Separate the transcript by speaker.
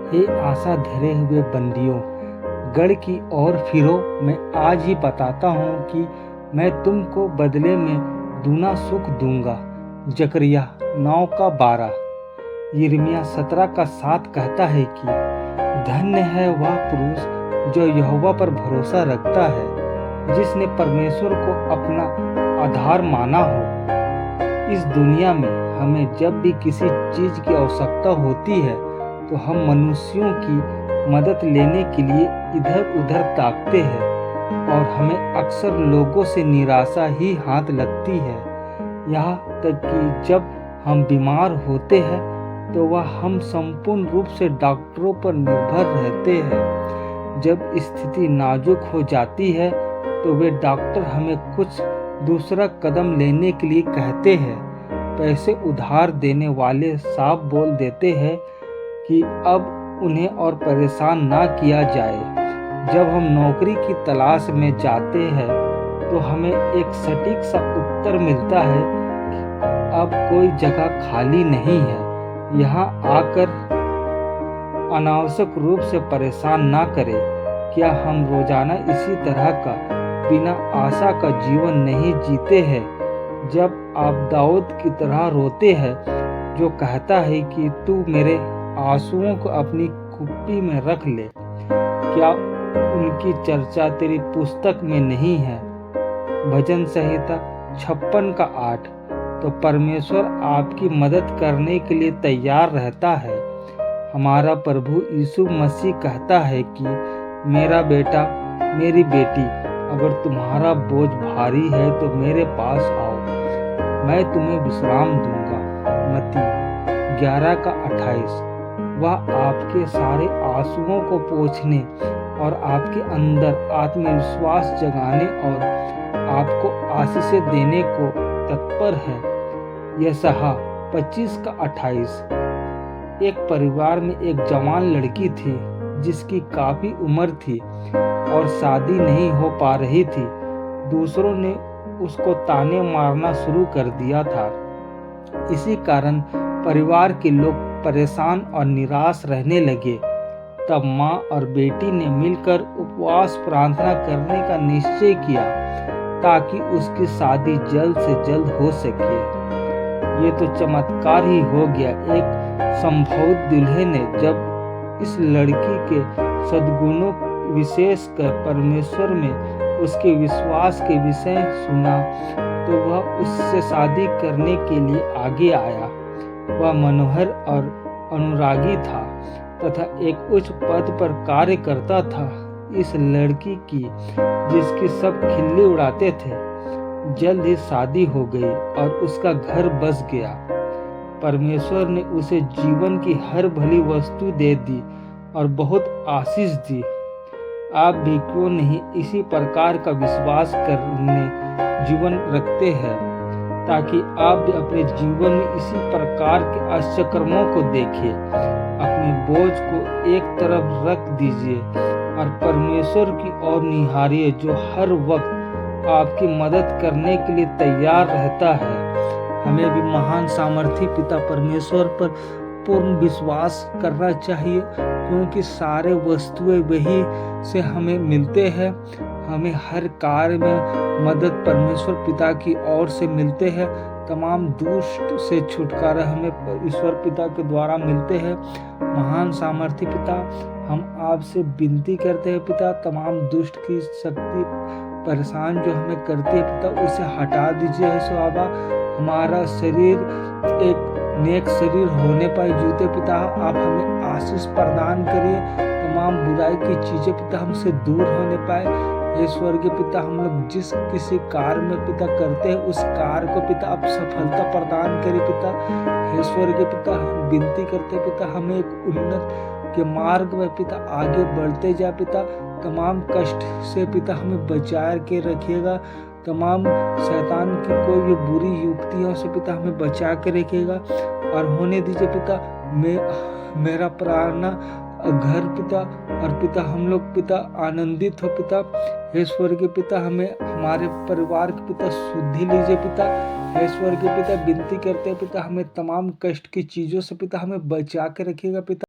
Speaker 1: हे आशा धरे हुए बंदियों, गढ़ की ओर फिरो। मैं आज ही बताता हूँ कि मैं तुमको बदले में दूना सुख दूंगा। जकरिया 9:12। यिर्मयाह 17:7 कहता है कि धन्य है वह पुरुष जो यहोवा पर भरोसा रखता है, जिसने परमेश्वर को अपना आधार माना हो। इस दुनिया में हमें जब भी किसी चीज़ की आवश्यकता होती है तो हम मनुष्यों की मदद लेने के लिए इधर उधर ताकते हैं और हमें अक्सर लोगों से निराशा ही हाथ लगती है। यहाँ तक कि जब हम बीमार होते हैं तो वह हम संपूर्ण रूप से डॉक्टरों पर निर्भर रहते हैं। जब स्थिति नाजुक हो जाती है तो वे डॉक्टर हमें कुछ दूसरा कदम लेने के लिए कहते हैं। पैसे उधार देने वाले साफ बोल देते हैं कि अब उन्हें और परेशान ना किया जाए। जब हम नौकरी की तलाश में जाते हैं तो हमें एक सटीक सा उत्तर मिलता है कि अब कोई जगह खाली नहीं है। यहाँ आकर अनावश्यक रूप से परेशान ना करें। क्या हम रोजाना इसी तरह का बिना आशा का जीवन नहीं जीते हैं? जब आप दाऊद की तरह रोते हैं जो कहता है कि तू मेरे आंसुओं को अपनी कुप्पी में रख ले, क्या उनकी चर्चा तेरी पुस्तक में नहीं है? भजन संहिता 56:8। तो परमेश्वर आपकी मदद करने के लिए तैयार रहता है। हमारा प्रभु यीशु मसीह कहता है कि मेरा बेटा, मेरी बेटी, अगर तुम्हारा बोझ भारी है तो मेरे पास आओ, मैं तुम्हें विश्राम दूंगा। मत्ती 11:28। वह आपके सारे आंसुओं को पोंछने और आपके अंदर आत्मविश्वास जगाने और आपको आशीषें देने को तत्पर है। यशायाह 25:28। एक परिवार में एक जवान लड़की थी जिसकी काफी उम्र थी और शादी नहीं हो पा रही थी। दूसरों ने उसको ताने मारना शुरू कर दिया था। इसी कारण परिवार के लोग परेशान और निराश रहने लगे। तब माँ और बेटी ने मिलकर उपवास प्रार्थना करने का निश्चय किया ताकि उसकी शादी जल्द से जल्द हो सके। ये तो चमत्कार ही हो गया। एक संभोग दूल्हे ने जब इस लड़की के सद्गुणों, विशेषकर परमेश्वर में उसके विश्वास के विषय सुना तो वह उससे शादी करने के लिए आगे आया। वह मनोहर और अनुरागी था तथा एक उच्च पद पर कार्य करता था। इस लड़की की, जिसकी सब खिल्ली उड़ाते थे, जल्द ही शादी हो गई और उसका घर बस गया। परमेश्वर ने उसे जीवन की हर भली वस्तु दे दी और बहुत आशीष दी। आप भी क्यों नहीं इसी प्रकार का विश्वास करने जीवन रखते हैं ताकि आप भी अपने जीवन में इसी प्रकार के आश्चर्यकर्मों को देखें। अपने बोझ को एक तरफ रख दीजिए और परमेश्वर की ओर निहारिए जो हर वक्त आपकी मदद करने के लिए तैयार रहता है। हमें भी महान सामर्थी पिता परमेश्वर पर पूर्ण विश्वास करना चाहिए क्योंकि सारे वस्तुएं वही से हमें मिलते हैं। हमें हर कार्य में मदद परमेश्वर पिता की ओर से मिलते हैं। तमाम दुष्ट से छुटकारा हमें ईश्वर पिता के द्वारा मिलते हैं। महान सामर्थी पिता, हम आपसे विनती करते हैं पिता, तमाम दुष्ट की शक्ति परेशान जो हमें करती है पिता, उसे हटा दीजिए। यीशु बाबा, हमारा शरीर एक नेक शरीर होने पाए जूते पिता, आप हमें आशीष प्रदान करिए। तमाम बुराई की चीजें पिता हमसे दूर होने पाए। हे स्वर्गीय पिता, हम लोग जिस किसी कार्य में पिता करते हैं उस कार्य को पिता आप सफलता प्रदान करिए पिता। हे स्वर्गीय पिता, हम विनती करते हैं पिता, हमें एक उन्नत के मार्ग में पिता आगे बढ़ते जाए पिता। तमाम कष्ट से पिता हमें बचाए के रखिएगा। तमाम शैतान की कोई भी बुरी युक्तियों से पिता हमें बचा के रखिएगा और होने दीजिए पिता मेरा प्रार्थना घर पिता और पिता हम लोग पिता आनंदित हो पिता। हे स्वर्गीय पिता, हमें हमारे परिवार के पिता शुद्धि लीजिए पिता। हे स्वर्गीय पिता, विनती करते हैं पिता, हमें तमाम कष्ट की चीज़ों से पिता हमें बचा के रखिएगा पिता।